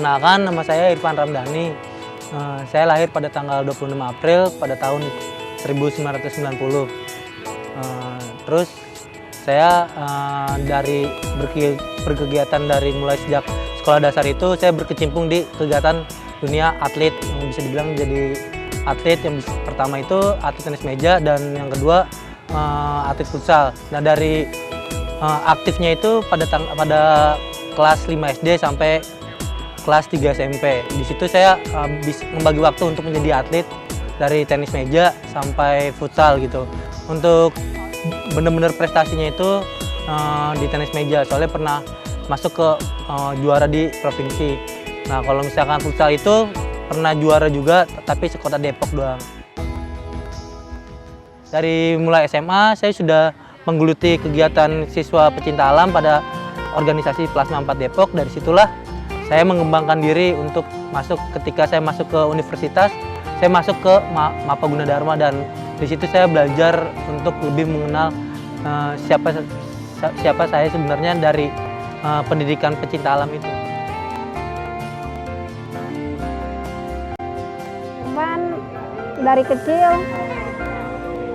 Perkenalkan, nama saya Irfan Ramdhani. Saya lahir pada tanggal 26 April pada tahun 1990. Terus saya dari berkegiatan dari mulai sejak sekolah dasar itu saya berkecimpung di kegiatan dunia atlet, yang bisa dibilang jadi atlet. Yang pertama itu atlet tenis meja dan yang kedua atlet futsal. Nah, dari aktifnya itu pada kelas 5 SD sampai kelas 3 SMP. Di situ saya bisa membagi waktu untuk menjadi atlet dari tenis meja sampai futsal gitu. Untuk benar-benar prestasinya itu di tenis meja, soalnya pernah masuk ke juara di provinsi. Nah, kalau misalkan futsal itu pernah juara juga, tapi sekota Depok doang. Dari mulai SMA saya sudah menggeluti kegiatan siswa pecinta alam pada organisasi Plasma 4 Depok. Dari situlah saya mengembangkan diri untuk ketika saya masuk ke universitas, saya masuk ke Mapa Gunadarma, dan di situ saya belajar untuk lebih mengenal siapa saya sebenarnya dari pendidikan pecinta alam itu. Irfan dari kecil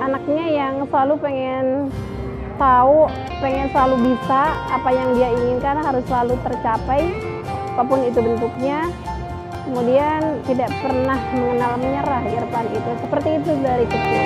anaknya yang selalu pengen tahu, pengen selalu bisa apa yang dia inginkan harus selalu tercapai, apapun itu bentuknya. Kemudian tidak pernah mengenal menyerah. Irfan itu seperti itu dari kecil.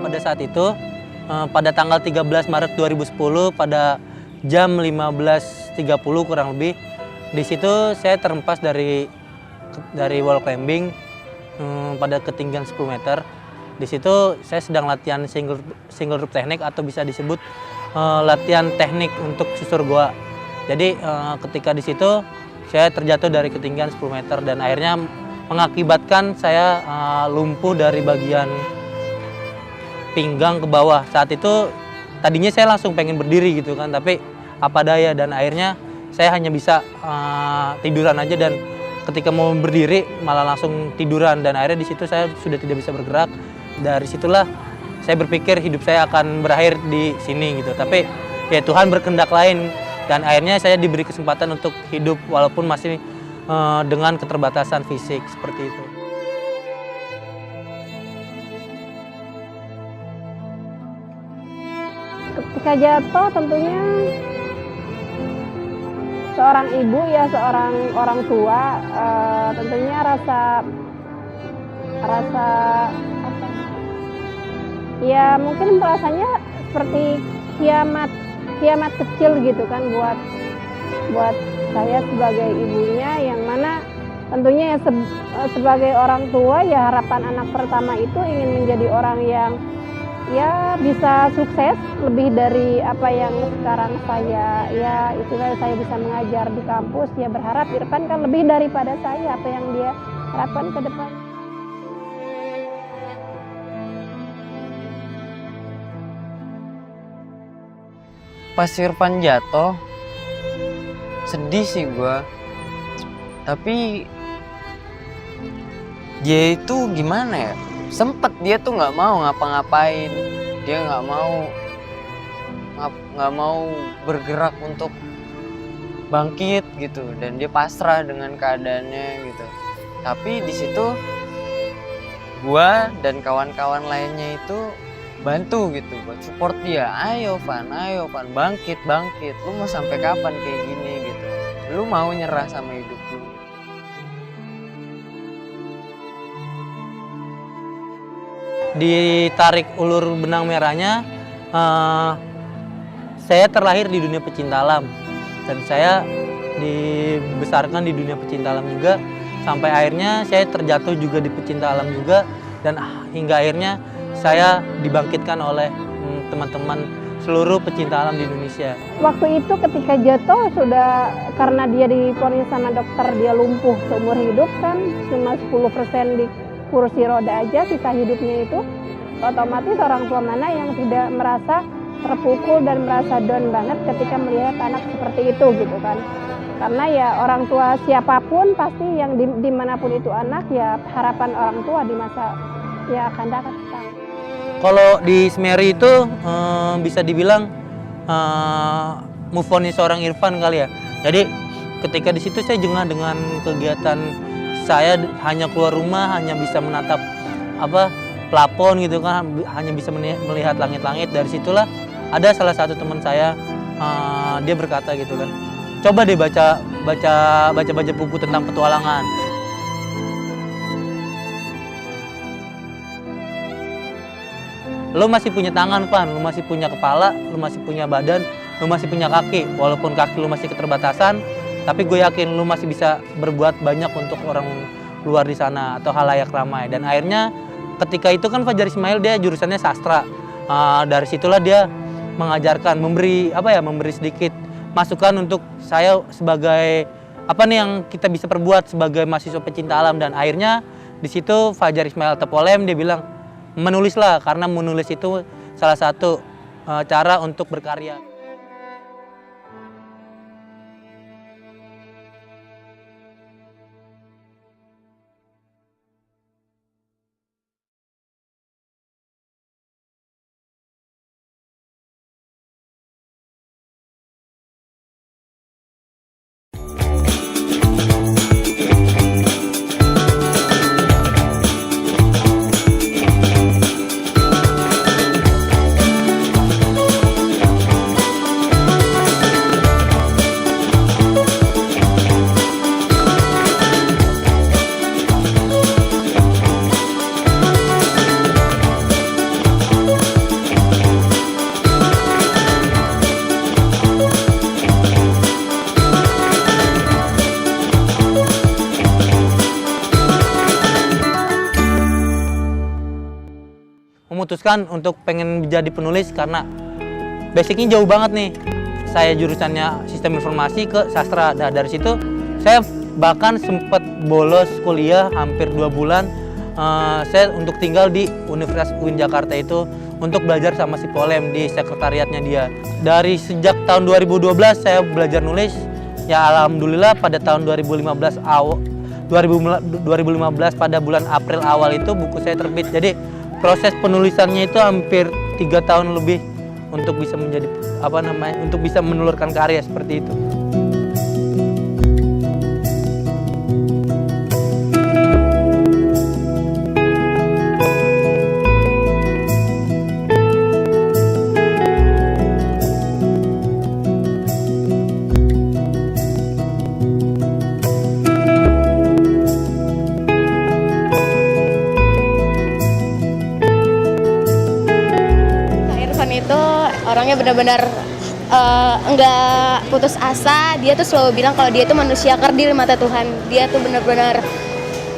Pada saat itu, pada tanggal 13 Maret 2010 pada jam 15.30 kurang lebih, di situ saya terhempas dari wall climbing pada ketinggian 10 meter. Di situ saya sedang latihan single rope teknik atau bisa disebut latihan teknik untuk susur goa. Jadi ketika di situ saya terjatuh dari ketinggian 10 meter dan akhirnya mengakibatkan saya lumpuh dari bagian pinggang ke bawah. Saat itu tadinya saya langsung pengen berdiri gitu kan, tapi apa daya, dan akhirnya saya hanya bisa tiduran aja, dan ketika mau berdiri malah langsung tiduran, dan akhirnya di situ saya sudah tidak bisa bergerak. Dari situlah saya berpikir hidup saya akan berakhir di sini gitu. Tapi ya Tuhan berkehendak lain, dan akhirnya saya diberi kesempatan untuk hidup walaupun masih dengan keterbatasan fisik seperti itu. Ketika jatuh tentunya seorang ibu ya, seorang orang tua, tentunya rasa apa ya, mungkin rasanya seperti kiamat kecil gitu kan buat saya sebagai ibunya, yang mana tentunya ya sebagai orang tua ya harapan anak pertama itu ingin menjadi orang yang ya bisa sukses lebih dari apa yang sekarang saya bisa mengajar di kampus. Ya berharap Irfan kan lebih daripada saya, apa yang dia harapkan ke depan. Pas Irfan jatuh, sedih sih gua. Tapi dia itu gimana ya? Sempet dia tuh nggak mau ngapa-ngapain, dia nggak mau bergerak untuk bangkit gitu, dan dia pasrah dengan keadaannya gitu. Tapi di situ gua dan kawan-kawan lainnya itu bantu gitu buat support dia. Ayo Van, bangkit, lu mau sampai kapan kayak gini gitu, lu mau nyerah sama hidup lu. Ditarik ulur benang merahnya, saya terlahir di dunia pecinta alam, dan saya dibesarkan di dunia pecinta alam juga, sampai akhirnya saya terjatuh juga di pecinta alam juga, dan hingga akhirnya saya dibangkitkan oleh teman-teman seluruh pecinta alam di Indonesia. Waktu itu ketika jatuh sudah karena dia divonis sama dokter dia lumpuh seumur hidup kan, cuma 10% di kursi roda aja sisa hidupnya itu, otomatis orang tua mana yang tidak merasa terpukul dan merasa down banget ketika melihat anak seperti itu gitu kan. Karena ya orang tua siapapun pasti yang dimanapun itu anak, ya harapan orang tua di masa yang akan datang. Kalau di Semeri itu bisa dibilang move on seorang Irfan kali ya. Jadi ketika di situ saya jengah dengan kegiatan saya hanya keluar rumah, hanya bisa menatap plafon gitu kan, hanya bisa melihat langit-langit. Dari situlah ada salah satu teman saya, dia berkata gitu kan, coba deh baca buku tentang petualangan. Lo masih punya tangan, Van, lo masih punya kepala, lo masih punya badan, lo masih punya kaki. Walaupun kaki lo masih keterbatasan, tapi gue yakin lo masih bisa berbuat banyak untuk orang luar di sana atau halayak ramai. Dan akhirnya ketika itu kan Fajar Ismail dia jurusannya sastra. Dari situlah dia mengajarkan, memberi sedikit masukan untuk saya sebagai apa nih yang kita bisa perbuat sebagai mahasiswa pecinta alam. Dan akhirnya di situ Fajar Ismail Tepolem dia bilang, menulislah, karena menulis itu salah satu cara untuk berkarya. Memutuskan untuk pengen jadi penulis karena basicnya jauh banget nih. Saya jurusannya sistem informasi ke sastra. Nah, dari situ saya bahkan sempat bolos kuliah hampir 2 bulan. Saya untuk tinggal di Universitas UIN Jakarta itu untuk belajar sama si Polem di sekretariatnya dia. Dari sejak tahun 2012 saya belajar nulis. Ya alhamdulillah pada tahun 2015 pada bulan April awal itu buku saya terbit. Jadi proses penulisannya itu hampir 3 tahun lebih untuk bisa menjadi untuk bisa menelurkan karya seperti itu. Itu orangnya benar-benar enggak putus asa. Dia tuh selalu bilang kalau dia tuh manusia kerdil mata Tuhan. Dia tuh benar-benar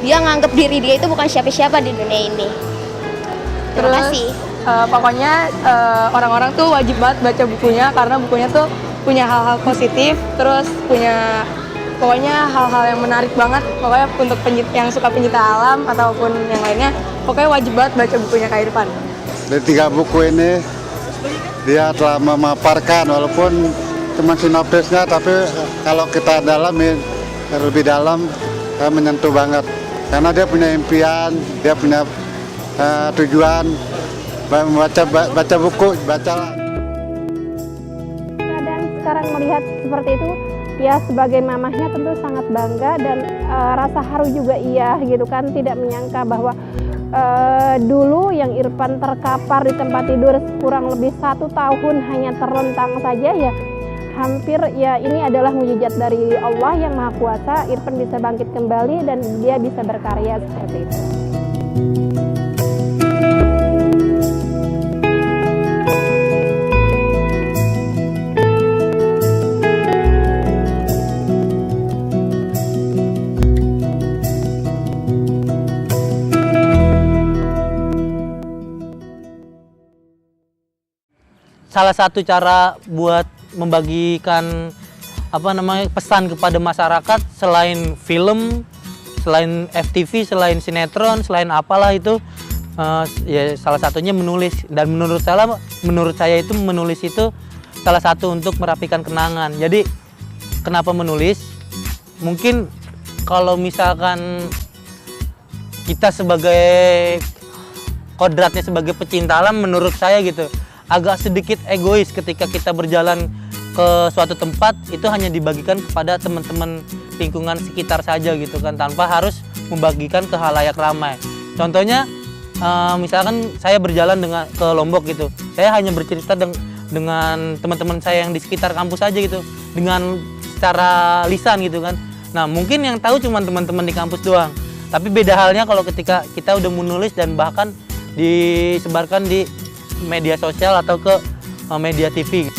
dia nganggap diri dia itu bukan siapa-siapa di dunia ini. Terima kasih. Pokoknya orang-orang tuh wajib banget baca bukunya karena bukunya tuh punya hal-hal positif, terus punya pokoknya hal-hal yang menarik banget. Pokoknya untuk yang suka pencinta alam ataupun yang lainnya, pokoknya wajib banget baca bukunya Kak Irfan. Dari 3 buku ini dia telah memaparkan, walaupun cuma sinopsisnya, tapi kalau kita dalamin lebih dalam menyentuh banget. Karena dia punya impian, dia punya tujuan, baca buku, bacalah. Dan sekarang melihat seperti itu, ya sebagai mamahnya tentu sangat bangga dan rasa haru juga iya gitu kan, tidak menyangka bahwa dulu yang Irfan terkapar di tempat tidur kurang lebih 1 tahun hanya terlentang saja ya, hampir ya ini adalah mukjizat dari Allah yang Maha Kuasa. Irfan bisa bangkit kembali dan dia bisa berkarya seperti itu. salah satu cara buat membagikan pesan kepada masyarakat selain film, selain FTV, selain sinetron, selain apalah itu, ya salah satunya menulis. Dan menurut saya itu menulis itu salah satu untuk merapikan kenangan. Jadi kenapa menulis? Mungkin kalau misalkan kita sebagai kodratnya sebagai pecinta alam, menurut saya gitu, agak sedikit egois ketika kita berjalan ke suatu tempat itu hanya dibagikan kepada teman-teman lingkungan sekitar saja gitu kan, tanpa harus membagikan ke halayak ramai. Contohnya misalkan saya berjalan ke Lombok gitu, saya hanya bercerita dengan teman-teman saya yang di sekitar kampus aja gitu, dengan secara lisan gitu kan. Nah mungkin yang tahu cuma teman-teman di kampus doang, tapi beda halnya kalau ketika kita udah menulis dan bahkan disebarkan di media sosial atau ke media TV.